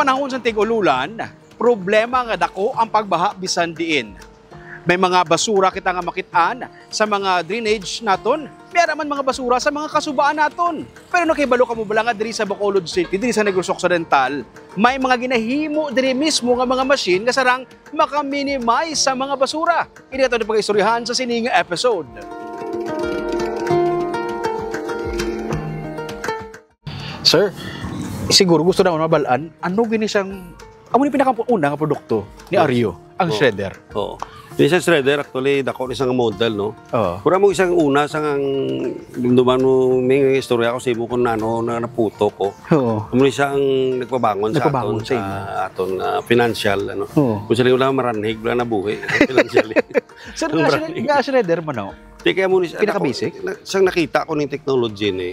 panahon sa tig-ululan, problema nga dako ang pagbaha bisan diin. May mga basura kita nga makitaan sa mga drainage naton, mayroon man mga basura sa mga kasubaan naton. Pero nakibalo ka mo bala nga diri sa Bacolod City, diri sa Negros Occidental, may mga ginahimo diri mismo nga mga machine nga sarang maka-minimize sa mga basura. Ini ato pag-istoryahan sa sining episode. Sir, siguro gusto na mabalaan, ano gini siyang, amo ni pinakauna nga produkto ni Aryo, ang shredder. Oo. Yung isang shredder, actually, dako ni isang model, no? Oo. Pura mo isang una, isang dumduman mo, may istorya ko sa imo kung ano, na naputo ko. Oo. Muna siya ang nagpabangon sa aton financial, ano? Oo. Kung sila wala maranhig, wala nabuhi, financially. Sir, nga shredder mo na? Di kaya muna siya, pinaka-basic? Siyang nakita ko ng technology ni,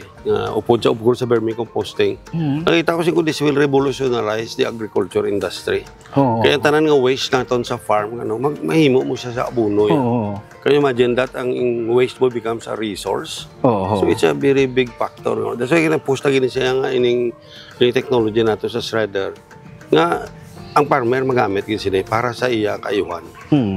upod sa upod sa vermicomposting. Nakita ko siya kung this will revolutionize the agriculture industry. Kaya tanan nga waste naton sa farm, ano, mahimo mo siya sa abono. Kaya imagine that ang waste mo becomes a resource. So it's a very big factor. No? That's why kinapost na gini siya nga ining technology nato sa shredder. Nga, ang farmer magamit gini sila para sa iya kayuhan.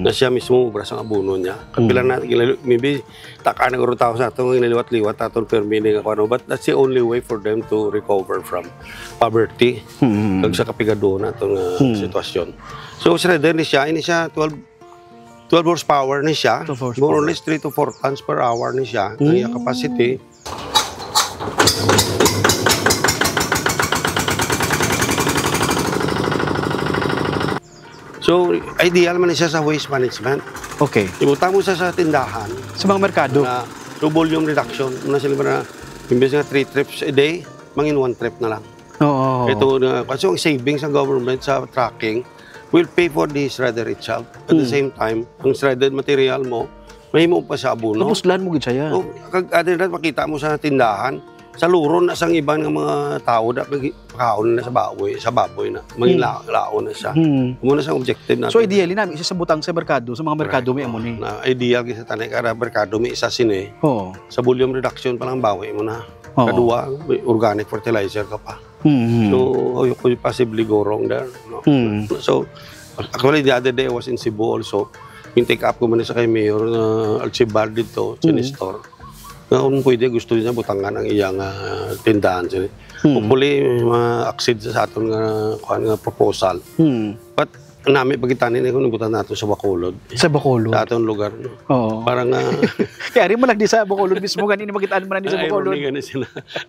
Na siya mismo ubras ang abono niya. Kapilan natin, maybe taka na guro tao sa ito, niliwat-liwat atong permining ako, ano, but that's the only way for them to recover from poverty. Kag sa kapigado na itong sitwasyon. So, shredder ni siya 12 horsepower ni siya. More or less 3 to 4 tons per hour ni siya. Ang iya capacity. So, ideal man siya sa waste management. Okay. Ibutang mo siya sa tindahan. Sa mga merkado? Na low volume reduction. Muna sila na, imbes nga 3 trips a day, mangin 1 trip na lang. Oo. Ito, kasi yung savings ng government sa tracking will pay for the shredder itself. At the same time, ang shredded material mo, mahimo pa sa abono. Napuslan mo gid siya. Kag adin makita mo sa tindahan, sa luron na sang iban ng mga tao na pagkaon na sa baboy na mangin laon na siya. Muna sa objective natin. So ideally namin isa sa butang sa merkado, sa mga merkado may amo ni. Na ideal kasi tanay kara merkado may isa sine. Sa volume reduction pa lang bawi mo na. Kadua, organic fertilizer ka pa. So you could possibly go wrong there. No? So actually the other day I was in Cebu also. Yung take up ko muna sa kay Mayor Alcibar dito, Sinestor. Kung pwede, gusto niya butangan ang iyang tindahan. Hopefully, ma-accede sa aton nga proposal. But, namin pagkitanin kung nabutan natin sa Bacolod. Sa Bacolod? Sa aton lugar. No? Oo. Parang kaya rin mo lang di sa Bacolod mismo, ganun magitaan mo na di sa Bacolod.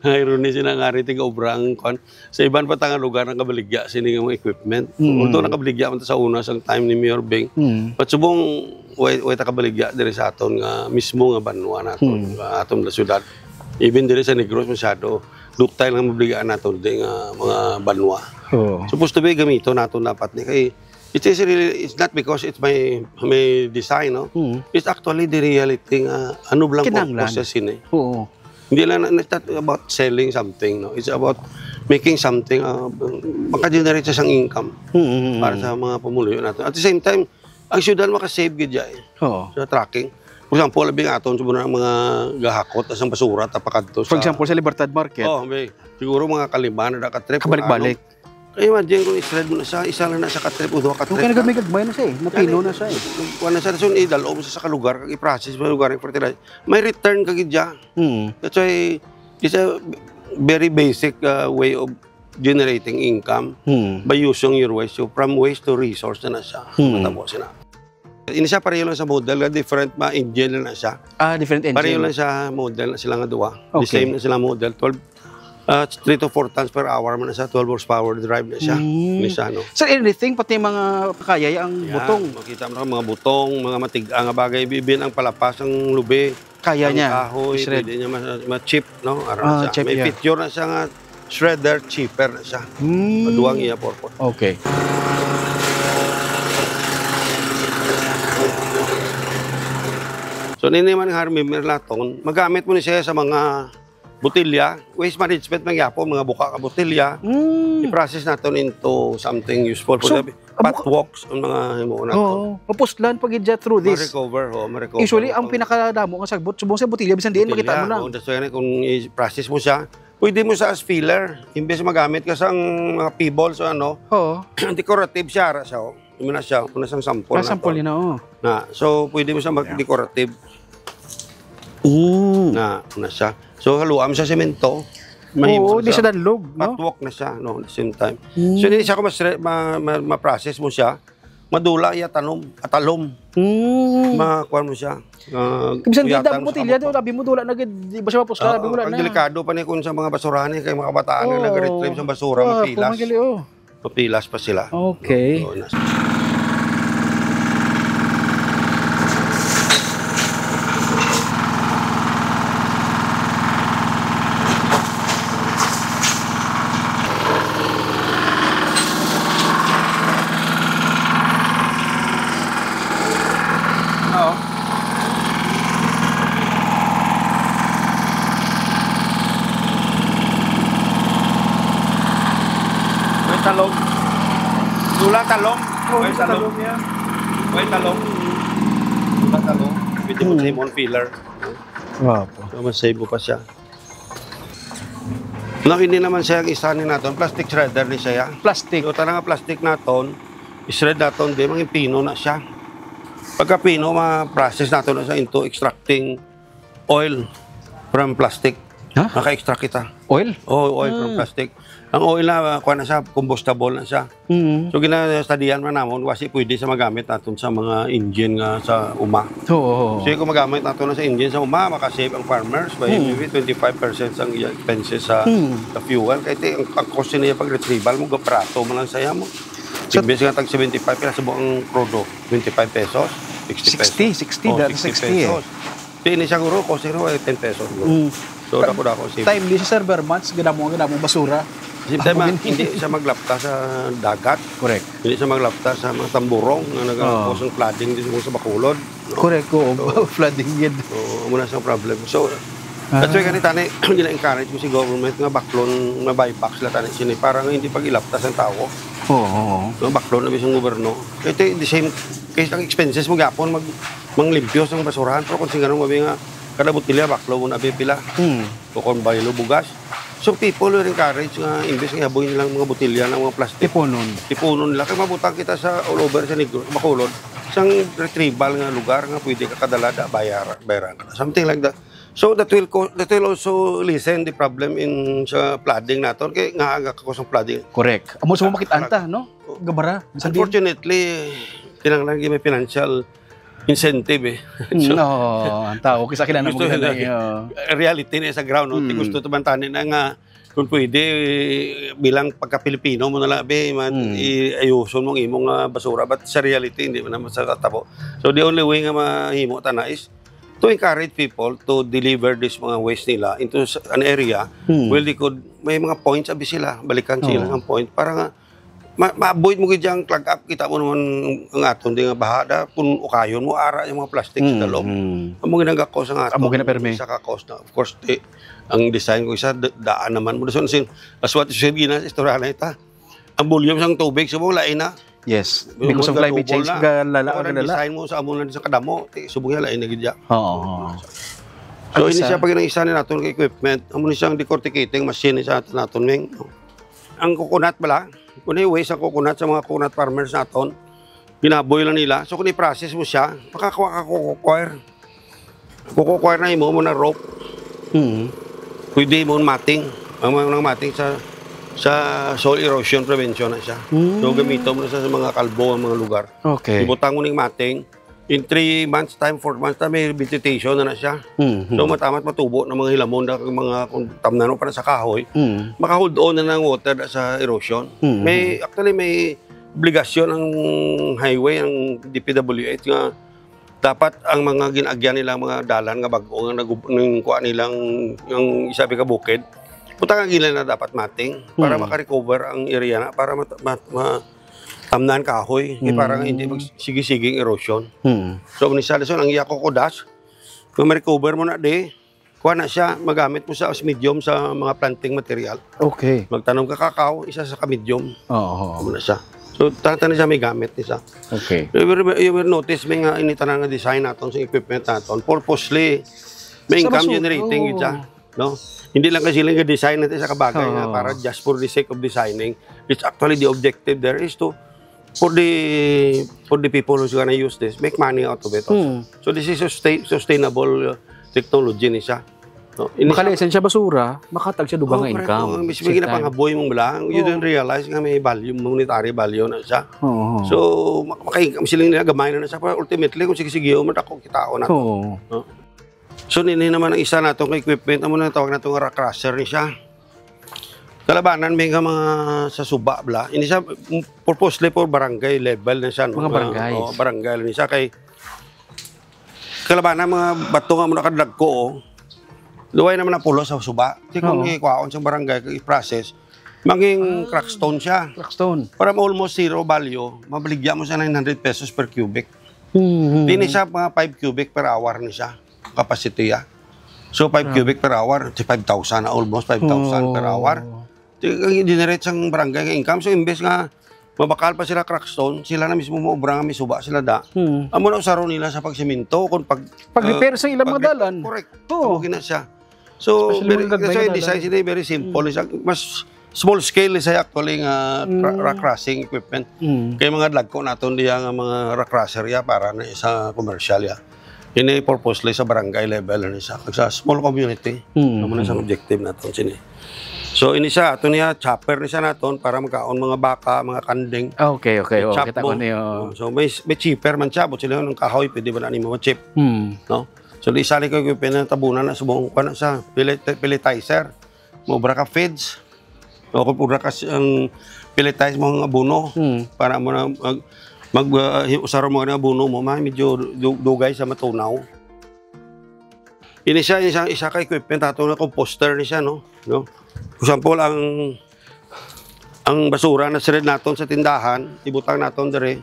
Irony sila nga rin obrang sa ibang patangan lugar ng kabaligya sini nga mga equipment. Although nakabaligya man sa una sa time ni Mayor Beng. But subong way ta kabaligya diri sa aton nga mismo nga banwa naton aton la syudad. Even diri sa Negros masyado duktile nga mabligaan naton di nga mga banwa. Supposed to be gamito naton dapat ni kay it's not because it's my design, no? It's actually the reality nga ano blang process ini. Hindi lang it's not about selling something, no? It's about making something maka-generate sa isang income para sa mga pamuluyo natin. At the same time, ang syudad maka-save gid jay sa tracking. For example, labing aton sa mga gahakot as ang basura tapakadto sa. For example, sa Libertad Market. May siguro mga kaliman na ka-trip. Kabalik-balik. Kaya imagine kung i-shred mo na siya, isa lang na sa ka-trip o 2 ka-trip. Kaya nagmay na siya napino na siya Kung na siya, so idalo mo sa kalugar, i-process mo lugar ng fertilizer. May return ka gidya. That's why, it's a very basic way of generating income by using your waste. So from waste to resource na siya. Matapos na. Ini siya pareho lang sa model, different engine na siya. Different engine. Pareho lang sa model na sila nga duwa. The same na sila model, 3 to 4 tons per hour man na siya, 12 horsepower drive na siya. No? Sir, anything, pati mga pakayay ang butong. Makita mo mga butong, mga matigang nga bagay, bibin ang palapas, ang lubi. Kaya ang niya. Kahoy, pwede niya ma-chip, no? Siya. May feature na siya nga, shredder, chipper na siya. Maduwang iya purpose. Okay. So, nini man nga merlaton, magamit mo ni siya sa mga botilya, waste management ng yapo, mga buka ka botilya, i-process natin into something useful. For patwalks, ang mga himo natin. Papustlan pag idya through this. Ma-recover. Usually, ang pinakadamo nga sagbot, subong sa botilya, bisan diin, makita mo lang. That's why kung i-process mo siya, Pwede mo sa as filler. Imbes magamit ka sa mga pebbles o ano, Oo. decorative siya. Ara siya. Muna siya, muna siyang sample na Sample to. yun na, Na, so, pwede mo siya mag-decorative na siya. So, haluan mo sa semento. Oo, di siya danlog, no? Patwalk na siya, no, at the same time. So, hindi siya kung ma-process mo siya, madula, talom. Makuha mo siya. Ibig di dapat butilya, labi mo dula na, di ba siya mapos ka, labi mo na. Ang delikado pa niya kung sa mga basurahan niya, kay mga kabataan na nag-retrieve sa basura, mapilas. Mapilas pa sila. Okay. Talong. Dula talong. May talong yan. May talong. Dula talong. Pwede mo lemon filler. Wapo. So, masave mo pa siya. Hindi naman siya ang isanin natin. Plastic shredder ni siya. Plastic. So, talaga plastic natin. I-shred natin. Di, mga pino na siya. Pagka pino, ma-process natin na siya into extracting oil from plastic. Ha? Naka-extract kita. Oil? Oil from plastic. Ang oil na, kuha na siya, combustible na siya. So, gina-studian man namin, kasi pwede sa magamit natin sa mga engine nga sa uma. Oo. So, kung magamit natin na sa engine sa uma, makasave ang farmers by maybe 25% ang expenses sa fuel. Kaya ang cost niya pag-retrieval mo, gaprato mo lang saya mo. Imbes nga tag 75, kaya sa buong prodo, 25 pesos, 60 pesos. 60 pesos. Hindi siya guro, cost nyo 10 pesos. So, dako save. Time di sa server months, ganamo basura. Hindi siya maglapta sa dagat. Correct. Hindi siya maglapta sa mga tamburong na nag-cause ng flooding dito sa Bacolod. No? Correct ko. Flooding yun. So, muna sa problem. So, that's why ganito, gina-encourage mo si government nga baklon na buybacks lang tayo sini para nga hindi pag-ilaptas ang tao. Oo. Nga baklon na bisang goberno. Ito, the same case, ang expenses mo gapon, manglimpyos ng basurahan. Pero kung singarong mabi nga, kada butilya, baklo mo na bipila. Kung baylo, bugas. So people will encourage nga imbes nga haboy nilang mga botelya ng mga plastic. Tipunon nila. Kaya mabutang kita sa all over sa Negros, Bacolod, isang retrieval nga lugar nga pwede ka kadalada, bayaran ka. Something like that. So that will also lessen the problem in sa flooding naton. Kaya nga aga ka sa flooding. Correct. Amo sa makitanta, no? Gabara. Unfortunately, kinanglan may financial incentive So, no, ang tao kisa kilala mo reality na sa ground, no? Gusto tumantanin na nga kung pwede bilang pagka-Pilipino mo na lang iayuson mong imong basura, but sa reality hindi man naman sa katabo. So the only way nga mahimo ta na is to encourage people to deliver this mga waste nila into an area where they could may mga points abi sila, balikan sila ang point para nga ma-avoid mo gid ang clog up. Kita mo naman ang aton di nga bahada kung ukayon mo ara yung mga plastic sa loob. Amo ginagakos ang aton sa kakos na. Of course, ang design ko isa daan naman mo dason sin aswat sa ginas istorya na ita. Ang volume sang tubig subong lain na. Yes, because of climate change galala. Design mo sa amon sa kadamo, subong lain na gid ya. Oo. So ini siya pag isa ni naton equipment, amo ni siyang decorticating machine sa naton ming. Ang coconut bala kung i-waste ang coconut sa mga coconut farmers natin, binaboy lang nila. So kung i-process mo siya, makakuha ka kukukwire. Kukukwire na mo na rope. Pwede mo mating. Ang mating sa soil erosion prevention na siya. So gamitin mo na sa mga kalbo ang mga lugar. Okay. Ibutang mo ng mating. In 3 months time, 4 months time, may vegetation na siya. So matamat matubo ng mga hilamon na mga tamnano para sa kahoy. Maka-hold on na ng water sa erosion. Actually may obligasyon ang highway, ang DPWH nga dapat ang mga ginagyan nilang mga dalan nga bago nga nagkuha nilang yung isabi ka bukid. Punta nga gila na dapat mating para maka-recover ang area na para tamnan kahoy, parang hindi magsigisiging erosion. So, ang iya kokodas, kung ma-recover mo na kuha na siya, magamit mo sa medium sa mga planting material. Okay. Magtanom ka kakao, isa sa ka-medium. Oo. Na siya. So, tatan na siya may gamit isa. Okay. You will notice, may nga initanang nga design natin sa equipment natin. Purposely, may income generating ita. no? Hindi lang kasi lang design natin sa kabagay na para just for the sake of designing. It's actually the objective there is to for the people who's gonna use this, make money out of it also. So this is sustainable technology ni siya. No? Makalesen siya basura, makatag siya dugang nga income. Mas may ginapangaboy mong lang. You don't realize nga may value, monetary value na siya. So, maka-income sila nila, gamay na siya. Pero ultimately, kung sige-sige, matakong kitao na. No? So, nini naman ang isa na itong equipment. Amo na tawag na itong rock crusher ni siya. Kalabanan, may mga sa suba, bla. Ini siya, purposely for barangay level na siya. No? Mga barangay. Barangay ni siya. Kay kalabanan, mga bato nga muna kadlag ko, luway naman na pulo sa suba. Kasi kung ikwaon sa barangay, i-process, maging crackstone siya. Crackstone. Para almost zero value, mabaligyan mo siya 900 pesos per cubic. Hindi siya mga 5 cubic per hour ni siya. Capacity ya. So 5 cubic per hour, 5,000 na almost 5,000 per hour. Generate sang barangay income. So imbes nga mabakal pa sila crackstone, sila na mismo maubra nga may suba sila da. Amo na usaro nila sa pagsiminto kung pag-repair sa ilang mga dalan. Correct. Oo. Na siya. So, yung design sila very simple. Mas small scale siya actually nga rock crushing equipment. Kaya mga dagko naton diya nga mga rock crusher ya para na sa commercial ya. Ini purposely sa barangay level na siya. Sa small community. Naman na sa objective naton sini. So ini siya ato niya chopper ni siya naton para magkaon mga baka, mga kanding. Okay. Kita ko niyo. So may chipper man siya, but sila ng kahoy pwede ba na nimo chip. No? So, isali ko yung pinatabunan na subong ko na sa pelletizer. Mubra ka feeds. O kung pura ka ang pelletize mo ang abono. Para mo na usaro mo na abono mo, medyo dugay sa matunaw. Ini siya, isa ka equipment, ato na composter ni siya, no? For example, ang basura na sired naton sa tindahan, ibutang naton dire,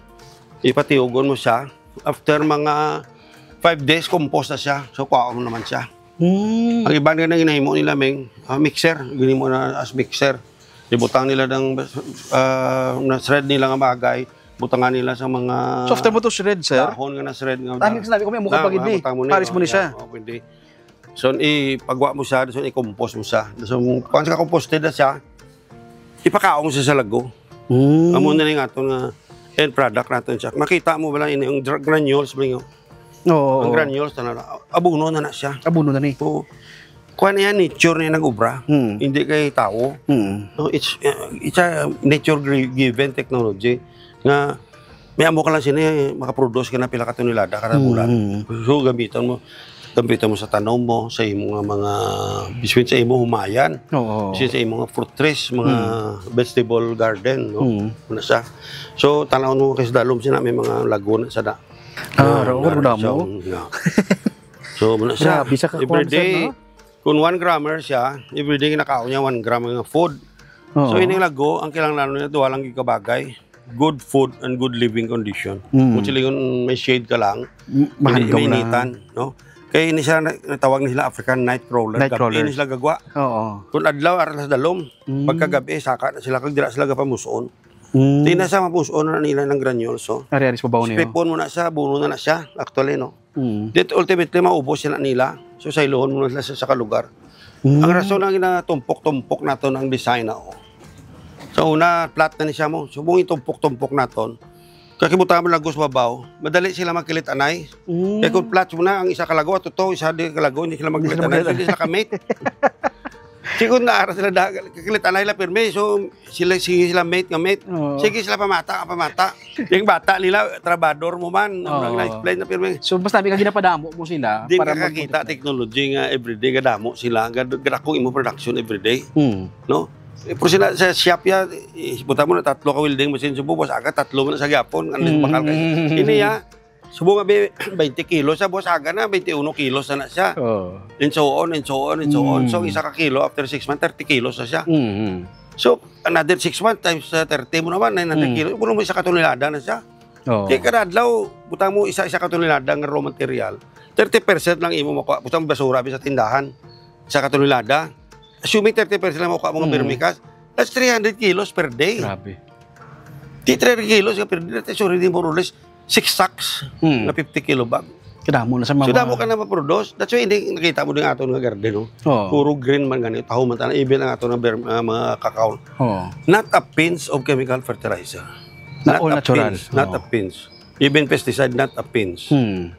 ipatiugon mo siya. After mga 5 days, compost na siya. So, kuha mo naman siya. Ang iba na ginahimo nila, mixer. Ginahimo na as mixer. Ibutang nila ng na-shred nila nga bagay. Butangan nila sa mga... So, after mo to shred, sir? Dahon nga na-shred. Sinabi ko, may mukha pag hindi. Paris mo ni siya. Pwede. So, ipagwa mo siya. So, i-compost mo siya. So, kung sa composted na siya, ipakaong mo siya sa lago. Amo na nga ito nga end product natin siya. Makita mo ba lang yung granules mo. Ang granules na abuno na siya. Abuno na ni. Oo. Kuha na yan, nature niya nag-ubra. Hindi kay tao. No, it's a nature-given technology nga may amo ka lang sila, makaproduce ka na pila katunilada kada bulan. So, gamitan mo sa tanom mo, sa imong mga biswin sa imong humayan. Biswin sa imong fruit trees, mga vegetable garden. No? Siya. So, tanawon mo kasi dalom sila, may mga laguna sa da. Mo. So, muna siya. Everyday, kung 1 grammer siya, everyday kinakaon niya 1 gram ng food. So, ining lago, ang kailangan niya, duwa lang gikabagay. Good food and good living condition. Kung sila yung may shade ka lang, may initan. No? Kaya ini siya, natawag nila African Nightcrawler. Gabi ini sila gagwa. Kung adlaw, aras sa dalom. Pagkagabi, saka na sila, kagdira sila gapamusoon. Di na sa mapusoon na nila ng granules. Ariaris pa ba niyo? Spipon mo na siya, buno na siya, actually, no? Dito, ultimately, maubos siya na nila. So, sa iluhon mo na sila sa kalugar. Ang rason na ginatumpok-tumpok na ito ng design na, So, una, flat na niya mo. So, kung itumpok-tumpok na ito, kakibutan mo lagos babaw, madali sila magkilit anay. Kaya kung flat mo na, ang isa kalago, at ito, isa di kalago, hindi sila magkilit anay. Hindi sila kamate. Siguro na aras sila kakilitan na nila pirme. So, sige sila mate nga mate. Sige sila pamata. Yung bata nila, trabador mo man. Na-explain na pirme. So, basta nabi ka ginapadamo mo sila. Di ka kakita technology nga everyday, gadamo sila. Gadakong imo production everyday. No? Pero sila sa shop ya, buta mo na 3 ka welding machine. Subo, boss, aga 3 mo na sa gapon. Bakal kayo. Ini ya, subo nga 20 kilos sa boss, aga na 21 kilos na siya. And so on. So, isa ka kilo, after 6 months, 30 kilos na siya. So, another 6 months times 30 mo naman, 900 kilos. Kung mo isa katunilada na siya. Kaya kada adlaw, butang mo isa katunilada ng raw material. 30% lang imo makuha. Butang basura sa tindahan. Isa katunilada. Assuming 30% lang makuha mga permikas, that's 300 kilos per day. Grabe. 300 kilos per day. That's already more or less 6 sacks na 50 kilo bag. Kadamo na sa mga... So damo ka na ma-produce. That's why hindi nakita mo din ato nga garden, no? Oo. Puro green man ganito, taho man tanan, even ang ato na mga kakao. Oo. Not a pinch of chemical fertilizer. Na all natural. Not a pinch. Even pesticide, not a pinch.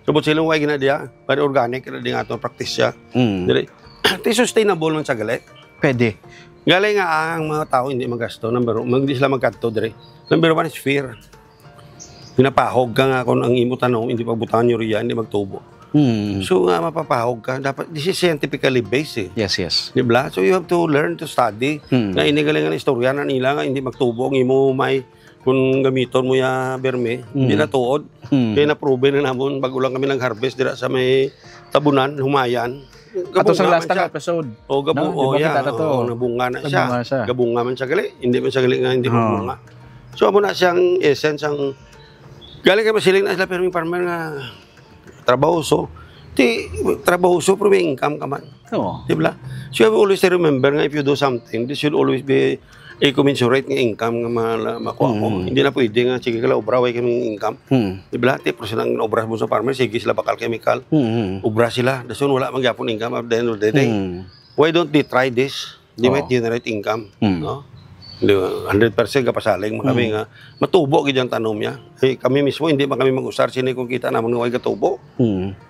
So but silang way ginadiya, para organic na din ato practice siya. Dili. Ito sustainable man sa galit. Pwede. Galing nga ang mga tao hindi magasto. Number 1, hindi sila magkadto dire. Number 1 is fear. Pinapahog ka nga kung ang imo tanong, hindi pagbutangan yung riyan, hindi magtubo. So nga mapapahog ka. Dapat, this is scientifically based eh. Yes. Di ba? So you have to learn to study. Nga inigalingan ang istorya na nila nga hindi magtubo. Ang imo may, kung gamiton mo ya berme, hindi na tuod. Kaya na-prove na namon, bago lang kami nag-harvest dira sa may tabunan, humayan. Ato sa last episode. O gabu, no? nabunga na siya. Gabunga man siya gali. Hindi man siya gali nga hindi mabunga. So amo na siyang essence ang galing kay masiling na sila pero yung farmer nga trabahoso. Trabahoso pero may income ka man. Oo. Di ba? So you have always to remember nga if you do something, this should always be a commensurate ng income nga makuha mo. Hindi na pwede nga, sige ka lang, obra, way kaming income. Di ba? Pero silang obra mo sa farmer, sige sila bakal chemical. Obra sila. Dasun wala magyapon income at the end of the day. Why don't they try this? They might generate income. No? 100% kapasaling kami nga matubo gid ang tanom niya. Kami mismo hindi pa kami mag-usar sini kung kita namon nga way katubo.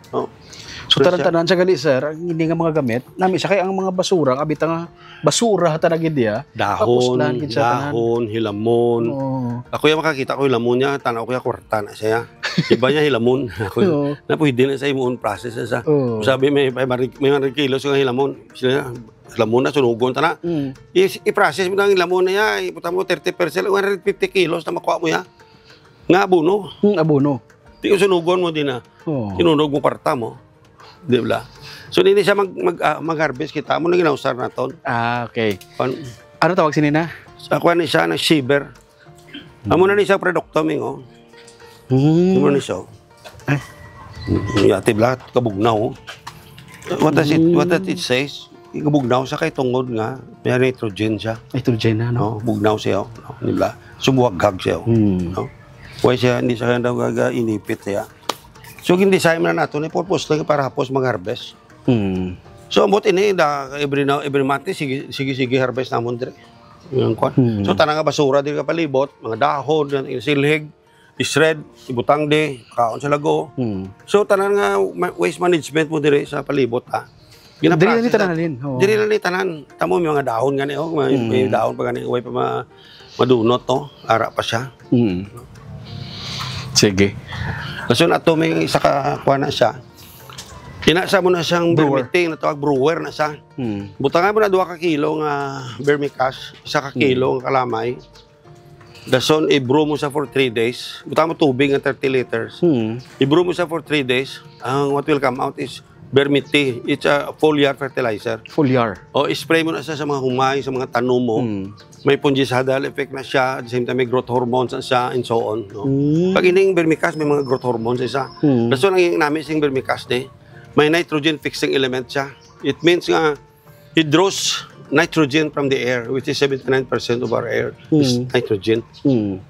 No? So tanan-tanan sa gali sir, ang hindi nga mga gamit, nami sa kay ang mga basura, kabita nga basura hata na gid dia. Dahon, hilamon. Ako ya makakita ko hilamon niya, tanaw ko ya kwarta na siya. Iba niya hilamon. Ako na pwede na sa imong process sa. Sabi may 500 kilos nga hilamon. Sila lamon na sunugon ta na. I-process mo na ang lamon na ya, iputa mo 30%, 150 kilos na makuha mo ya. Nga abono. Abono. Di ko sunugon mo din na. Sinunog mo kwarta mo. Di ba? So hindi siya mag-harvest kita mo na ginausar naton. Okay. Ano tawag sinina? Ako ni siya na shiver. Amo na ni siya productoming oh. Amo ni siya. Yati blat kabugnaw. What does it says? Kabugnaw sa kay tungod nga may nitrogen siya. Nitrogen na no. Bugnaw siya, no? Di ba? Sumuwagag siya, no? Why siya hindi siya daw inipit siya. So gin-design na nato ni purpose lang para hapos mag-harvest. So ambot ini every month sige harvest namon dire. Yung kwan. So tanang nga basura dire ka palibot, mga dahon, silhig, shred, ibutang de, kaon sa lago. So tanan nga waste management mo dire sa palibot Dili ni tanan. Dili ni tanan. Tamo may mga dahon gani may dahon pa gani way pa madunot to, ara pa siya. Sige. So ato may isa ka kuha na siya. Inasa mo na siyang vermicting na tawag brewer na siya. Butangan mo na 2 ka kilo nga vermicash, 1 ka kilo nga kalamay. Dason i-brew mo siya for 3 days. Butang mo tubig nga 30 liters. I-brew mo siya for 3 days. Ang what will come out is vermicting. It's a foliar fertilizer. Foliar. O spray mo na siya sa mga humay, sa mga tanom mo. May fungicidal effect na siya. At the same time, may growth hormones na siya and so on. No? Pag ining vermicast, may mga growth hormones isa. Daso nang namin sing vermicast may nitrogen fixing element siya. It means nga, it draws nitrogen from the air, which is 79% of our air is nitrogen.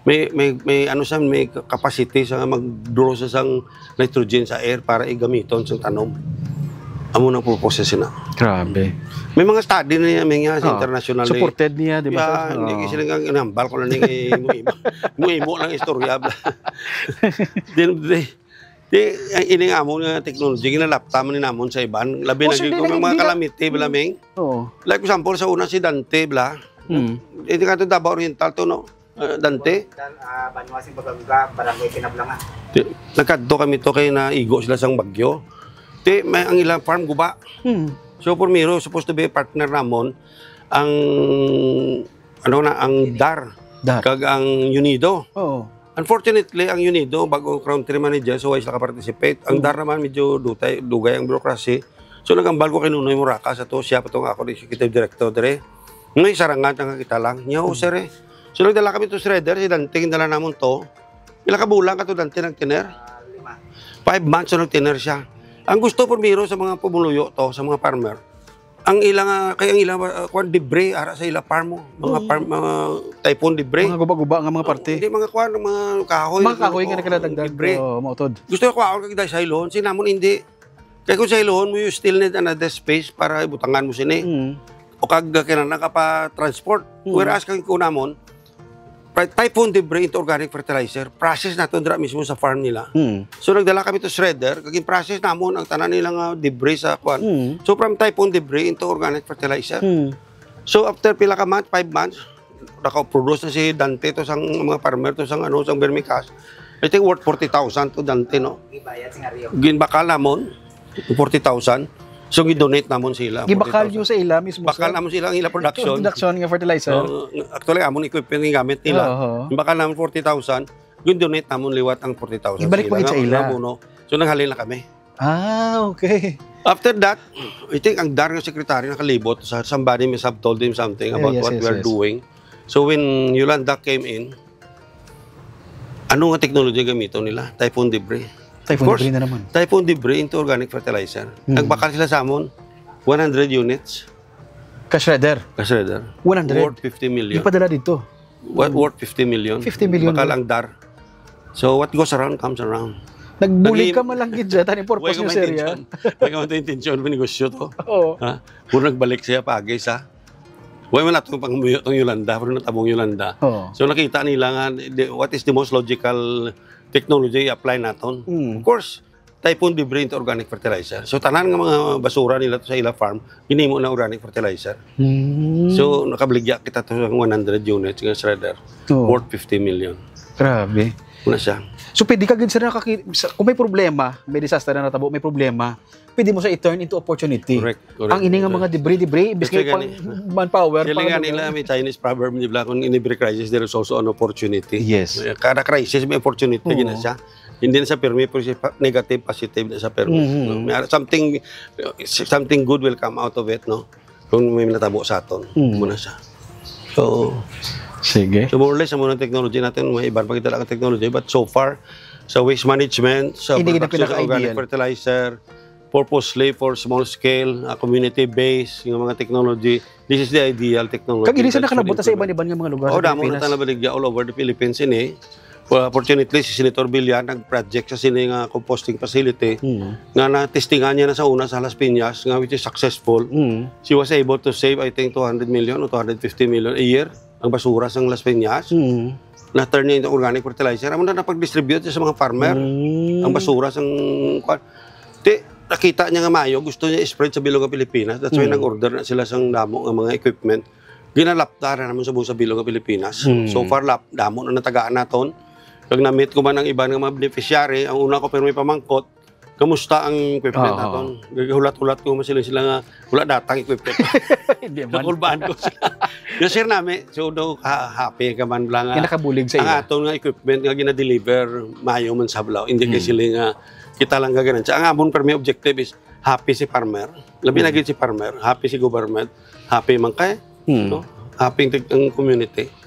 May ano siya, may capacity sa mag-draw sa sang nitrogen sa air para igamiton sa tanom. Amo nang purpose na. Grabe. May mga study na niya, may nga international. Supported niya, di ba? Hindi sila nga inambal ko lang niya mo lang istorya. Ini nga mo nga technology, ginalapta mo ni namon sa iban. Labi na yung mga kalamiti, bilaming. Like for example, sa una si Dante, bla. Ito ka ito Davao Oriental to, no? Dante. Banyuasing Baganga, Barangay Pinablangan. Nagkadto kami to kay na igo sila sang bagyo. May ang ilang farm guba. So for Miro, supposed to be partner namon ang ang DAR. Kag ang UNIDO. Unfortunately, ang UNIDO bago country manager so why sila ka-participate. Ang DAR naman medyo dugay ang bureaucracy. So nagambal ko kay Nunoy Muraca sa to siya patong ako executive director dire. Ngay sarangan nga kita lang. Nya sir. So nagdala kami to shredder si Dante dala namon to. Ila ka bulan ka to Dante nagtiner? 5 months nagtiner siya. Ang gusto por Miro sa mga pumuluyo to, sa mga farmer, ang ilang kaya ang ilang kuan debris ara sa ila farm mo. Mga farm mga typhoon debris. Mga guba-guba nga mga parte. Hindi mga kuan mga kahoy. Mga kahoy nga nakaladagdag. Debris. Mautod. Gusto ko ako kag sa ilon, sinamon hindi. Kaya kung sa ilon mo you still need another space para ibutangan mo sini. O kag kinahanglan ka pa transport. Whereas kag kunamon typhoon debris into organic fertilizer, process nato dira mismo sa farm nila. So nagdala kami to shredder, kaging process namon ang tanan nilang debris sa kuan. So from typhoon debris into organic fertilizer. So after pila ka month, 5 months, naka-produce na si Dante to sang mga farmer to sang sang vermicast. I think worth 40,000 to Dante no. Gibayad sing Rio. Ginbakal namon 40,000. So gi-donate namon sila. Gibakal nyo sa ila mismo. Bakal namon sila ang ila production. Production nga fertilizer. Actually amon equipment nga gamit nila. Bakal namon 40,000, gi-donate namon liwat ang 40,000. Ibalik pa sa ila. So naghalin na kami. Okay. After that, I think ang dar ng secretary nakalibot sa somebody may have told him something about what we are doing. So when Yolanda came in, ano nga technology gamito nila? Typhoon debris. Typhoon debris na naman. Typhoon debris into organic fertilizer. Nagbakal sila sa amon 100 units. Ka-shredder. Ka-shredder. 100. Worth 50 million. Ipadala dito. Worth 50 million. 50 million. Bakal ang dar. So what goes around comes around. Nagbulig ka malangkit dyan. Tani purpose nyo, sir, yan. Huwag ka man ito intensyon ng negosyo to. Oo. Ha? Kung nagbalik siya pagay sa huwag man natin pang umuyo itong Yolanda, pero natabong Yolanda. Oo. So nakita nila nga, what is the most logical technology i-apply natin. Of course, typhoon debris into organic fertilizer. So tanan nga mga basura nila to sa ila farm, hinimo na organic fertilizer. So nakabaligya kita to ng 100 units ng shredder. Worth 50 million. Grabe. Una siya. So pwede ka gid sir kung may problema, may disaster na natabo, may problema, pwede mo sa i-turn into opportunity. Correct. Ang ini nga mga debris, imbis kay pang manpower. Sila nga nila, may Chinese proverb nila, kung in every crisis, there is also an opportunity. Yes. Kada crisis, may opportunity gina siya. Hindi na sa permi, pero negative, positive na sa permi. No? Something good will come out of it, no? Kung may natabo sa aton. Muna siya. So, sige. So more or less, ang mga technology natin, may iba pa kita lang ang technology, but so far, sa waste management, sa hindi production sa organic fertilizer, purposely for small scale, community-based, yung mga technology, this is the ideal technology. Kag hindi sa nakalabot sa iban-iban nga mga lugar sa Pilipinas. Pilipinas. Damo na baligya all over the Philippines ini. Fortunately, si Senator Villar nag-project sa sini nga composting facility nga na-testingan niya na sa una sa Las Piñas, nga which is successful. She was able to save, I think, 200 million o 250 million a year ang basura sa Las Piñas. Na-turn niya into organic fertilizer. Amo na napag-distribute sa mga farmer ang basura sa nakita niya nga mayo, gusto niya i-spread sa bilog ng Pilipinas. That's why nag-order na sila sang damo ng mga equipment. Ginalaptara naman sa buong sa bilog ng Pilipinas. So far, damo na natagaan naton. Pag na-meet ko man ang iba ng mga beneficiary, ang una ko pero may pamangkot, kamusta ang equipment naton? Hulat-hulat ko sila nga, wala datang equipment. Nakulbaan ko sila. Yung sir namin, so daw happy ka man lang. Kinakabulig sa ang aton nga equipment nga gina-deliver, mayo man sablaw. Hindi kasi sila nga, kita lang gaganan siya. Ang amon permi objective is happy si farmer. Labi na si farmer, happy si government, happy man kay, no? Happy ang community.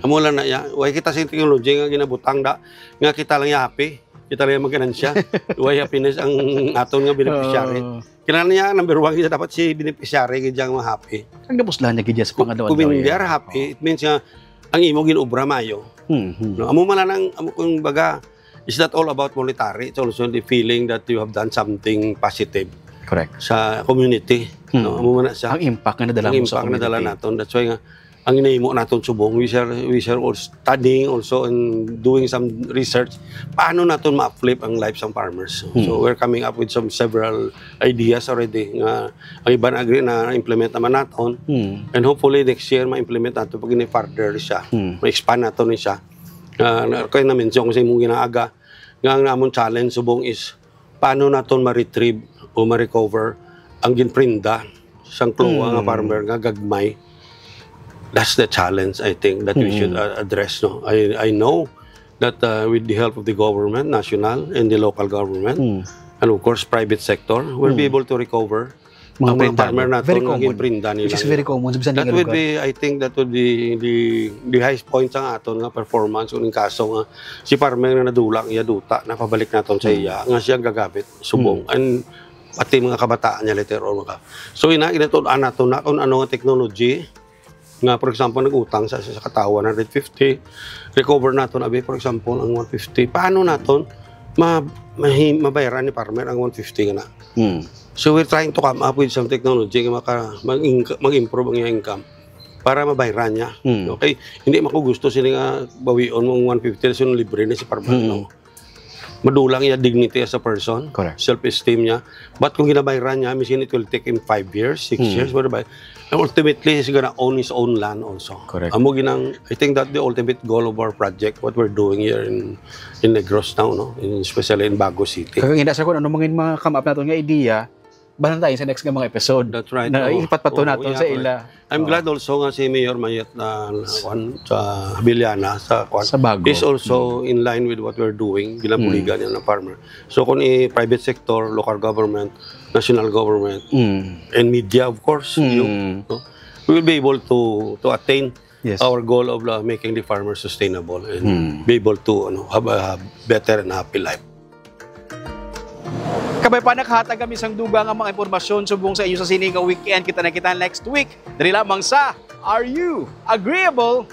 Amo lang na ya, way kita sa technology nga ginabutang da, nga kita lang ya happy, kita lang maganan siya. Way happiness ang aton nga beneficiary. Kailangan niya number 1 kita dapat si beneficiary gid nga happy. Ang gapuslan niya gid sa pangadawan. Kung they are happy, it means nga ang imo ginobra mayo. No, amo man lang amo kung baga, it's not all about monetary. It's also the feeling that you have done something positive. Correct. Sa community. No, amo man siya. Ang impact na nadala mo sa community. Ang impact na nadala naton. That's why nga ang inahimo naton subong, we share also studying also and doing some research paano naton ma-flip ang lives ng farmers. So we're coming up with several ideas already nga ang iba na agree na implement naman naton. And hopefully next year ma-implement nato pag ini-further siya. Ma-expand naton ni siya. Kaya na-mention ko sa imong ginaaga nga ang namon challenge subong is paano naton ma-retrieve o ma-recover ang ginprinda sang klowa nga farmer nga gagmay. That's the challenge I think that we should address. No, I know that with the help of the government, national and the local government, and of course private sector, we'll be able to recover mga farmer natin ang ginprinda nila. Which is very common. That would be, I think that would be the highest point sa aton nga performance kung kaso nga si farmer na nadulang iya duta na pabalik naton sa iya nga siya gagabit subong. And pati mga kabataan niya later on. So inatulaan nato na kung ano nga technology nga, for example, nag-utang sa katawa 150, recover naton abi, for example, ang 150. Paano naton mabayaran ni farmer ang 150 nga na? So we're trying to come up with some technology nga mag-improve ang iyang income para mabayaran niya. Okay? Hindi makugusto sila nga bawion mong 150 so libre na si farmer. No? Madulang niya dignity as a person, Correct. self-esteem niya. But kung ginabayaran niya, it will take him 5 years, 6 years, whatever. And ultimately, he's gonna own his own land also. Correct. I think that the ultimate goal of our project, what we're doing here in Negros now, no? Especially in Bago City. Kaya hindi sa kung ano mga come up natin nga idea, balang tayo sa next nga mga episode. That's right. Na ipat-pato natin yeah, sa correct. ila. I'm glad also nga si Mayor Mayet na sa Biliana sa Bago. is also in line with what we're doing bilang buligan niya ng farmer. So kung private sector, local government, national government, and media of course, no? We will be able to attain Yes. our goal of making the farmer sustainable and be able to have a better and happy life. Kabay pa nakhatag kami sang dugang ang mga impormasyon subong sa inyo sa siningang weekend. Kita na kita next week. Dali lamang sa Are You Agreeable?